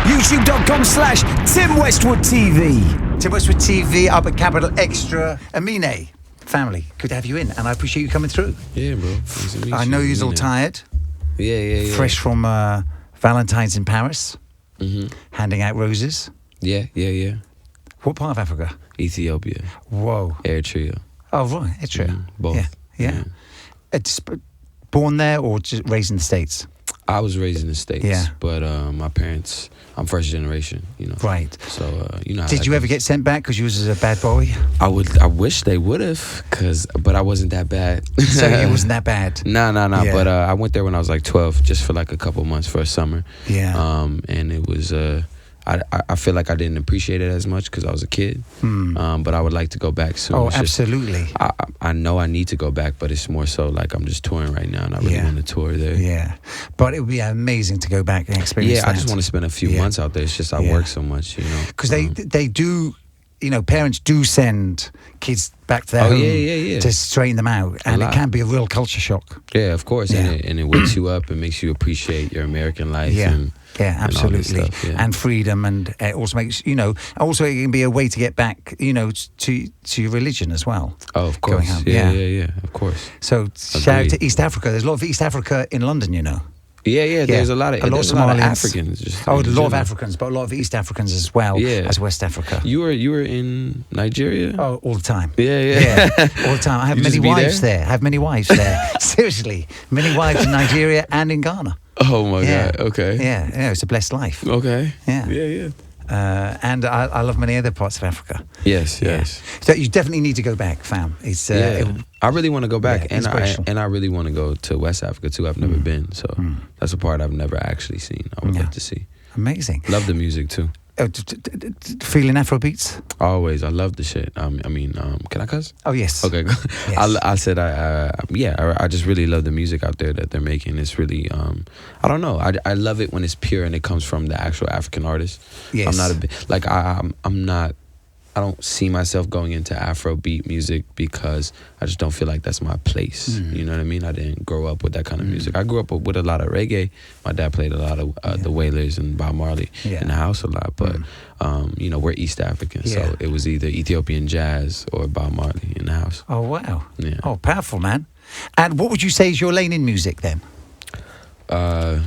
YouTube.com/Tim Westwood TV. Tim Westwood TV up at Capital XTRA. Amine, family, good to have you in, and I appreciate you coming through. Yeah, bro. Nice to meet I know you're all tired. Yeah. Fresh from Valentine's in Paris. Handing out roses. Yeah. What part of Africa? Ethiopia. Whoa. Eritrea. Oh, right. Eritrea. Both. Yeah. It's born there or just raised in the States? I was raised in the States. Yeah. But my parents, I'm first generation, you know. Right. So, you know how Did that you ever goes. get sent back because you was a bad boy? I wish they would have, but I wasn't that bad. So it wasn't that bad? Nah. Yeah. But I went there when I was like 12, just for like a couple months for a summer. Yeah. And it was, I feel like I didn't appreciate it as much because I was a kid. But I would like to go back soon. Oh, It's just- absolutely. I know I need to go back, but it's more so like I'm just touring right now, and I really want to tour there. Yeah. But it would be amazing to go back and experience that. I just want to spend a few months out there. It's just I work so much, you know. Because they do, you know, parents do send kids back to their home to straighten them out, and it can be a real culture shock. Yeah, of course, and it wakes you up and makes you appreciate your American life. Yeah, absolutely, and all this stuff, and freedom, and it also makes also it can be a way to get back, to your religion as well. Oh, of course, going home. Yeah, of course. So shout out to East Africa. There's a lot of East Africa in London, you know. Yeah. There's a lot of Somalians. Africans. A lot of Africans, but a lot of East Africans as well as West Africa. You were in Nigeria? Oh, all the time. Yeah. All the time. I have You many just be wives there. I have many wives there. Seriously, many wives in Nigeria and in Ghana. Oh my God. Okay. Yeah, it's a blessed life. Okay. Yeah. And I love many other parts of Africa. Yes. So you definitely need to go back, fam. It's I really want to go back, and inspirational. I really want to go to West Africa too. I've never been, so that's a part I've never actually seen. I would love to see. Amazing. Love the music too. Feeling Afro beats? Always. I love the shit. Can I cuss? Oh yes. Okay. Yes. I said I just really love the music out there that they're making. It's really I don't know. I love it when it's pure and it comes from the actual African artist. Yes. I'm not a bit like I'm not. I don't see myself going into Afrobeat music because I just don't feel like that's my place. You know what I mean? I didn't grow up with that kind of music. I grew up with a lot of reggae. My dad played a lot of the Wailers and Bob Marley in the house a lot. But, we're East African. So it was either Ethiopian jazz or Bob Marley in the house. Oh, wow. Yeah. Oh, powerful, man. And what would you say is your lane in music then? I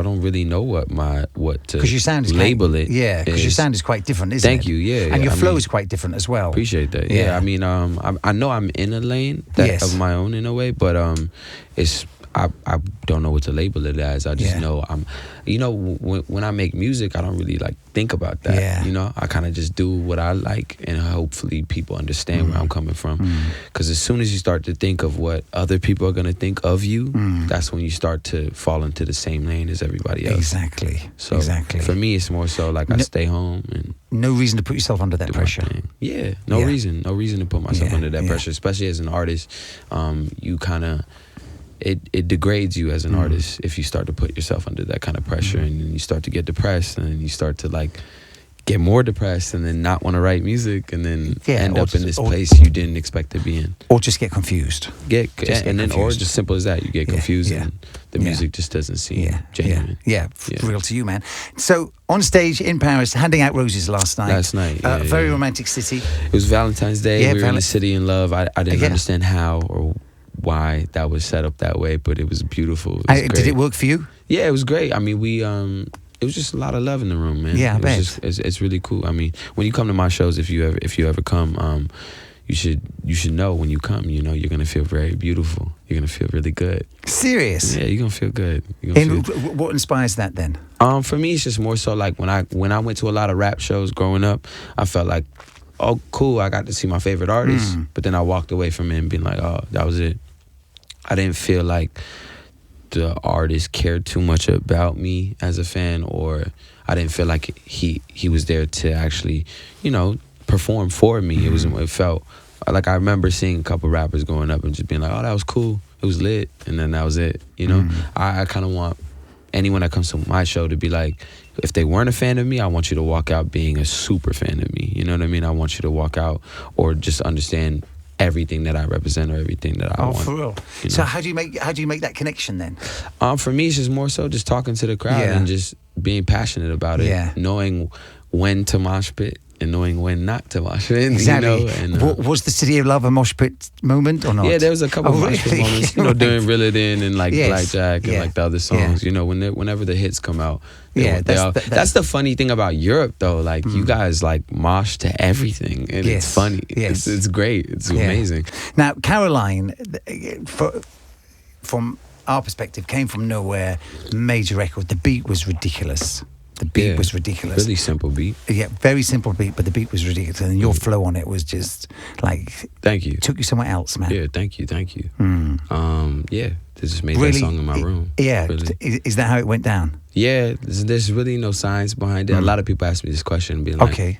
don't really know what to because your sound is label it. Yeah, because your sound is quite different, isn't it? Thank you. Yeah, and your flow is quite different as well. Appreciate that. Yeah, I know I'm in a lane of my own in a way, but it's I don't know what to label it as. I just know when I make music, I don't really like think about that. Yeah. You know, I kind of just do what I like, and hopefully people understand where I'm coming from. Because as soon as you start to think of what other people are gonna think of you, that's when you start to fall into the same lane as everybody else. Exactly. So exactly. For me, it's more so like I stay home and no reason to put yourself under that pressure. Yeah, no reason to put myself under that pressure, especially as an artist. You kind of. It degrades you as an artist if you start to put yourself under that kind of pressure, and then you start to get depressed, and then you start to like get more depressed, and then not want to write music, and then end up in this place you didn't expect to be in, or just get confused. Or just simple as that, you get confused, and the music just doesn't seem genuine. Real to you, man. So on stage in Paris, handing out roses last night. Very romantic city. It was Valentine's Day. We were in the city in love. I didn't understand how or why that was set up that way, but it was beautiful. It was great. Did it work for you? Yeah, it was great. I mean, we it was just a lot of love in the room, man. Yeah, I bet. It's really cool. I mean, when you come to my shows, if you ever come, you should know when you come, you're gonna feel very beautiful. You're gonna feel really good. Serious? Yeah, you're gonna feel good. What inspires that then? For me, it's just more so like when I went to a lot of rap shows growing up, I felt like, oh, cool, I got to see my favorite artist. But then I walked away from it and being like, oh, that was it. I didn't feel like the artist cared too much about me as a fan, or I didn't feel like he was there to actually, perform for me. It felt like I remember seeing a couple rappers going up and just being like, oh, that was cool. It was lit. And then that was it. I kind of want anyone that comes to my show to be like, if they weren't a fan of me, I want you to walk out being a super fan of me. You know what I mean? I want you to walk out or just understand everything that I represent or everything that I want. Oh, for real. So how do you make that connection then? For me, it's just more so just talking to the crowd and just being passionate about it, knowing when to mosh pit and knowing when not to mosh pit. Exactly. And, was the City of Love a mosh pit moment or not? Yeah, there was a couple of mosh pit moments, during Reel It In and like Blackjack and like the other songs. Whenever the hits come out. That's the funny thing about Europe though. Like you guys like mosh to everything, and it's funny. It's great. It's amazing. Now, Caroline, from our perspective, came from nowhere. Major record. The beat was ridiculous. The beat was ridiculous. Really simple beat. Yeah, very simple beat, but the beat was ridiculous, and your flow on it was just like. Thank you. Took you somewhere else, man. Yeah, thank you. They just made that song in my room. Yeah, really. Is that how it went down? Yeah, there's really no science behind it. A lot of people ask me this question, being like,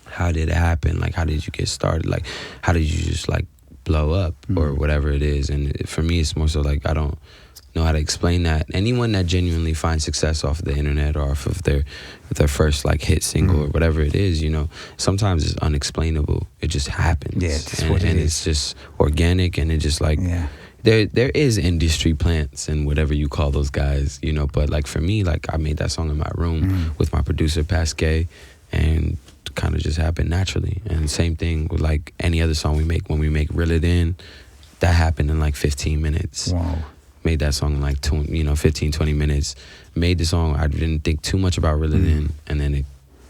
how did it happen? Like, how did you get started? Like, how did you just like blow up or whatever it is? And for me, it's more so like I don't know how to explain that. Anyone that genuinely finds success off of the internet or off of their first like hit single or whatever it is, sometimes it's unexplainable. It just happens. Yeah, that's what it is. It's just organic, and it just like there is industry plants and whatever you call those guys, but like for me, like I made that song in my room with my producer Pasquet, and kind of just happened naturally. And same thing with like any other song we make. When we make Reel It In, that happened in like 15 minutes. Wow. Made that song in like 15, 20 minutes. Made the song. I didn't think too much about Reel It In, and then it,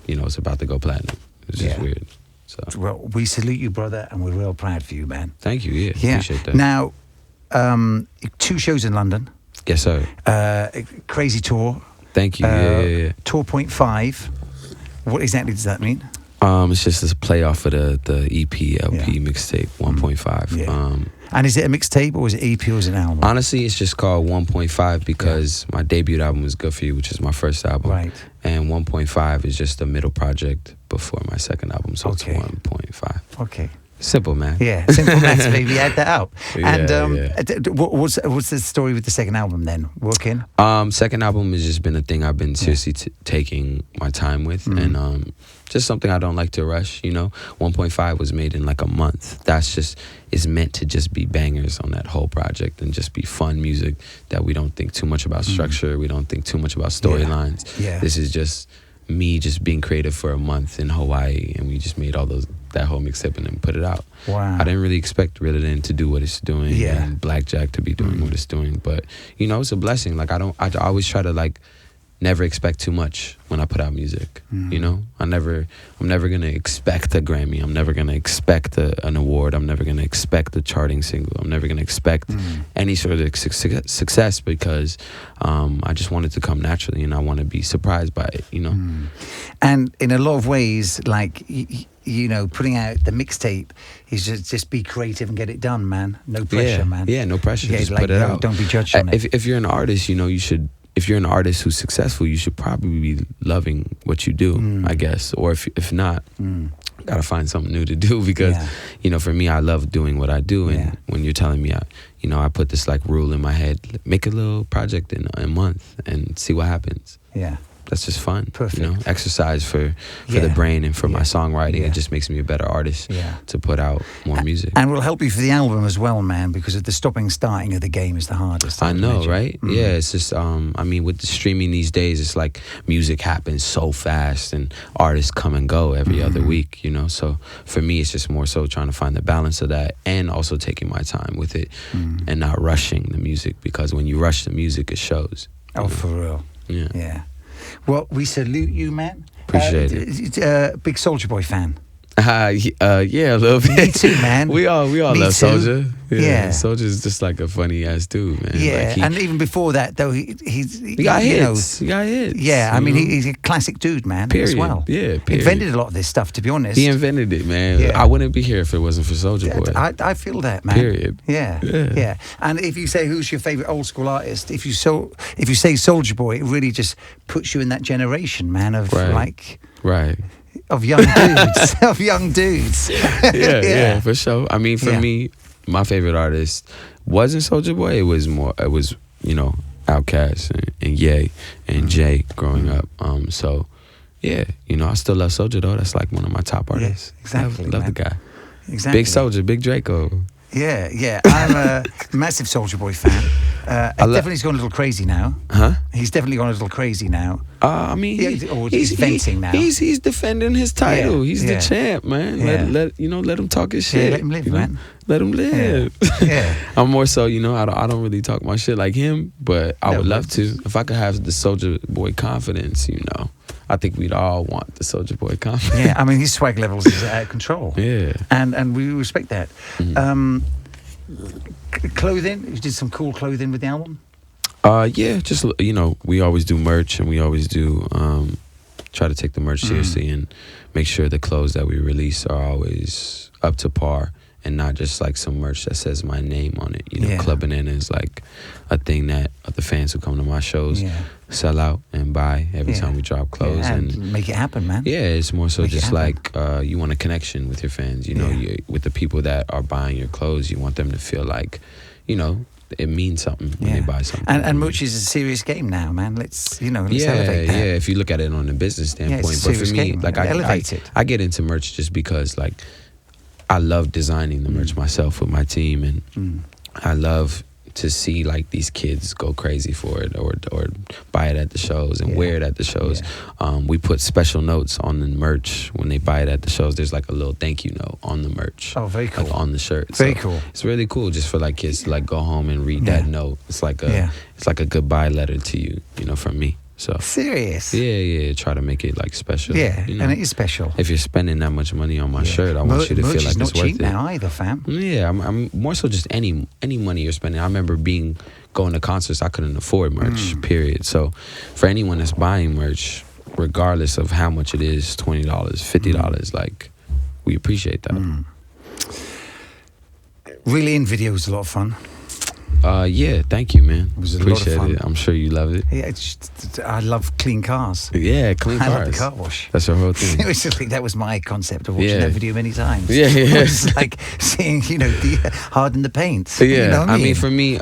it's about to go platinum. It's just weird. So. Well, we salute you, brother, and we're real proud for you, man. Thank you. Yeah. Appreciate that. Now, 2 shows in London. Yes, sir. Crazy tour. Thank you. Yeah. Tour 0.5. What exactly does that mean? It's just a playoff of the EP, LP, mixtape, 1.5. Yeah. And is it a mixtape or is it EP or is it an album? Honestly, it's just called 1.5 because my debut album was Good For You, which is my first album. Right. And 1.5 is just a middle project before my second album, so it's 1.5. Okay. Simple, man. Yeah, simple maths, baby. Add that up. What's the story with the second album then? Working? Second album has just been a thing I've been seriously taking my time with, and just something I don't like to rush. 1.5 was made in like a month. That's just is meant to just be bangers on that whole project and just be fun music that we don't think too much about structure. We don't think too much about storylines. Yeah. This is just me just being creative for a month in Hawaii, and we just made that whole mixtape and then put it out. Wow. I didn't really expect Reel It In to do what it's doing and Blackjack to be doing what it's doing, but it's a blessing. Like I always try to like never expect too much when I put out music. I'm never gonna expect a Grammy. I'm never gonna expect an award. I'm never gonna expect a charting single. I'm never gonna expect any sort of success because I just want it to come naturally, and I want to be surprised by it. And in a lot of ways, like putting out the mixtape is just be creative and get it done, man. No pressure, man. Yeah, no pressure. Just put it out. Don't be judged on it. If you're an artist, you should. If you're an artist who's successful, you should probably be loving what you do, I guess. Or if not, gotta find something new to do because, for me, I love doing what I do. And when you're telling me, I put this like rule in my head, make a little project in a month and see what happens. Yeah. That's just fun. Perfect. Exercise for the brain and for my songwriting. It just makes me a better artist to put out more music. And will help you for the album as well, man, because the starting of the game is the hardest. I know, right? Yeah, it's just, with the streaming these days, it's like music happens so fast and artists come and go every other week, So for me, it's just more so trying to find the balance of that and also taking my time with it and not rushing the music, because when you rush the music, it shows. Oh, for real. Yeah. Well, we salute you, man. Appreciate it. Big Soulja Boy fan. Yeah, a little bit. Me too, man. We all love Soulja. Yeah. Soulja's just like a funny ass dude, man. Yeah, like and even before that, though, he got hits. He got hits. Yeah, he's a classic dude, man. Period. As well. Yeah, period. Invented a lot of this stuff, to be honest. He invented it, man. Yeah. I wouldn't be here if it wasn't for Soulja Boy. I feel that, man. Period. Yeah. And if you say who's your favorite old school artist, if you say Soulja Boy, it really just puts you in that generation, man, of of young dudes. Yeah, for sure. For me, my favorite artist wasn't Soulja Boy. It was Outkast and Ye and Jay growing up. I still love Soulja though. That's like one of my top artists. Yeah, exactly. Love the guy. Exactly. Big Soulja, Big Draco. Yeah. I'm a massive Soulja Boy fan. Definitely gone a little crazy now. Huh? He's definitely gone a little crazy now. I mean, he's venting now. He's defending his title. Yeah, He's the champ, man. Yeah. Let him talk his shit. Yeah, let him live, man. Let him live. Yeah. I'm more so, I don't really talk my shit like him, but I would love to. If I could have the Soulja Boy confidence, I think we'd all want the Soulja Boy confidence. Yeah, I mean, his swag levels is out of control. Yeah. And we respect that. Mm-hmm. Clothing, you did some cool clothing with the album? Yeah, just, we always do merch, and we always do try to take the merch seriously and make sure the clothes that we release are always up to par and not just like some merch that says my name on it. Club Banana is like a thing that the fans who come to my shows sell out and buy every time we drop clothes. And make it happen, man. Yeah, it's more so just like you want a connection with your fans, with the people that are buying your clothes. You want them to feel like, it means something when they buy something. And merch is a serious game now, man. Let's elevate that. Yeah, if you look at it on a business standpoint. But for me, game, like I get into merch just because like I love designing the merch myself with my team, and I love to see like these kids go crazy for it or buy it at the shows and wear it at the shows. We put special notes on the merch when they buy it at the shows. There's like a little thank you note on the merch. Oh, very cool. Like on the shirt. Very cool. It's really cool just for like kids to like go home and read that note. It's like a goodbye letter to you, from me. So serious. Yeah. Try to make it like special. Yeah, and it is special. If you're spending that much money on my shirt, I want you to feel like it's worth it. Merch is not cheap now either, fam. Yeah, I'm more so just any money you're spending. I remember going to concerts, I couldn't afford merch, period. So for anyone that's buying merch, regardless of how much it is, $20, $50, like, we appreciate that. Really in video is a lot of fun. Yeah, thank you, man. It was a Appreciate lot of fun. it. I'm sure you love it. Yeah, I love clean cars. Yeah, clean cars. I love the car wash. That's your whole thing. It was just like, that was my concept of watching that video many times. Yeah. It was like seeing, harden the paint. Yeah, You know what I mean? For me,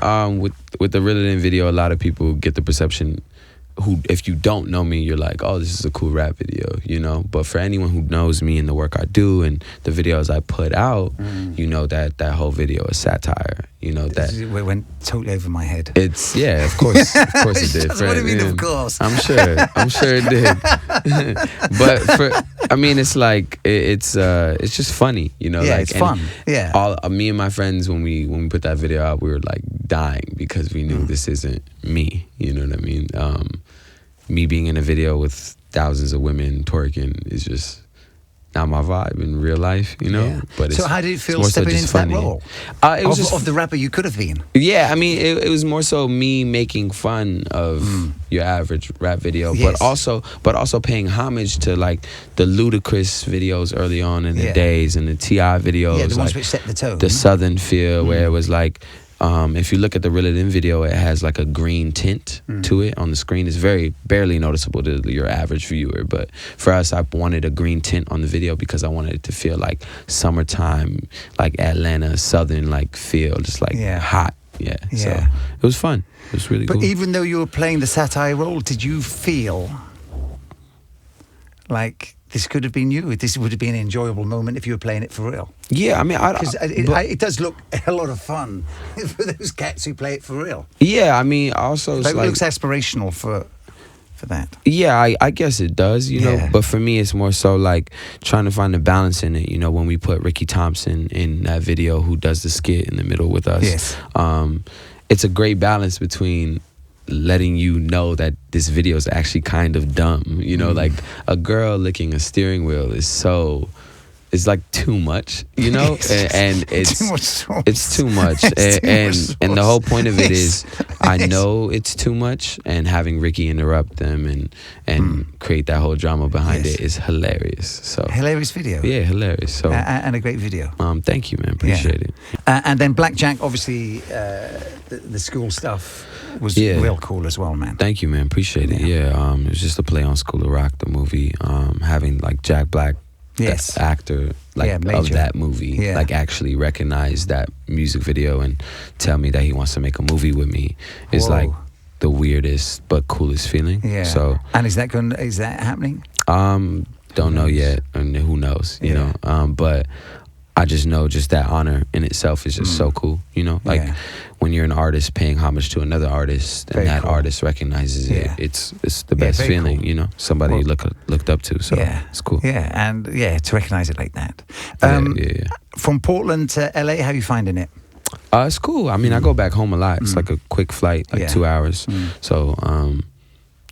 with the Reel It In video, a lot of people get the perception if you don't know me, you're like, oh, this is a cool rap video, But for anyone who knows me and the work I do and the videos I put out, that whole video is satire. That it went totally over my head. It's of course it did. What do you mean, of course? I'm sure it did. But it's like it's just funny, Yeah, like, it's fun. Yeah. All me and my friends when we put that video out, we were like dying because we knew this isn't me. You know what I mean? Me being in a video with thousands of women twerking is just not my vibe in real life, Yeah. But so how did it feel stepping into that role? It was of the rapper you could have been. Yeah, it was more so me making fun of your average rap video, Yes. but also paying homage to like the Ludacris videos early on in the days and the T.I. videos. Yeah, the ones like, which set the tone. The Southern feel, where it was like, if you look at the Reel It In video, it has like a green tint to it on the screen. It's barely noticeable to your average viewer, but for us, I wanted a green tint on the video because I wanted it to feel like summertime, like Atlanta, Southern like feel, just like hot. Yeah. So it was fun. It was really cool. But even though you were playing the satire role, did you feel like this could have been you? This would have been an enjoyable moment if you were playing it for real? Yeah, because it does look a lot of fun for those cats who play it for real. Yeah, also it looks aspirational for that. Yeah, I guess it does, But for me, it's more so like trying to find a balance in it. When we put Ricky Thompson in that video, who does the skit in the middle with us. Yes. It's a great balance between letting you know that this video is actually kind of dumb, like a girl licking a steering wheel it's like too much, and it's too much, and the whole point of it is I know it's too much, and having Ricky interrupt them and create that whole drama behind it is hilarious. So hilarious video. Yeah, hilarious. So and a great video. Thank you, man. Appreciate it. And then Blackjack, obviously, the school stuff was real cool as well, man. Thank you, man. Appreciate it. Yeah, it was just a play on School of Rock, the movie. Having like Jack Black, actor of that movie, like actually recognize that music video and tell me that he wants to make a movie with me is like the weirdest but coolest feeling. Yeah. So and is that happening? Don't know yet, and who knows? You know. But I just know just that honor in itself is just so cool, you know? Like when you're an artist paying homage to another artist and that artist recognizes it, it's the best feeling, you know? Somebody you looked up to, so it's cool. Yeah, and to recognize it like that. From Portland to LA, how are you finding it? It's cool. I mean, I go back home a lot. It's like a quick flight, like 2 hours. So,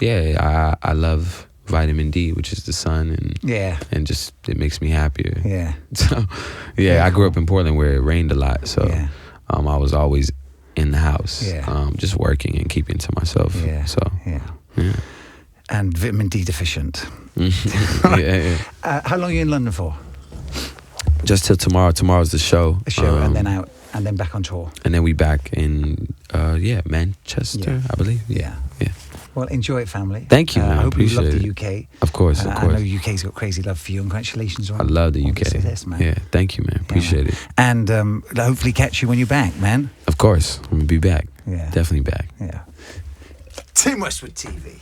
I love vitamin D, which is the sun, and just it makes me happier. So I grew up in Portland where it rained a lot, so I was always in the house, just working and keeping to myself. And vitamin D deficient. How long are you in London for? Just till tomorrow. Tomorrow's the show. And then out, and then back on tour. And then we back in Manchester, I believe. Yeah. Well, enjoy it, family. Thank you, man. I hope you love the UK. UK. Of course. I know UK's got crazy love for you. Congratulations on I love the UK. This, man. Yeah, thank you, man. Appreciate it. And hopefully catch you when you're back, man. Of course. I'm going to be back. Yeah. Definitely back. Yeah. Team Westwood TV.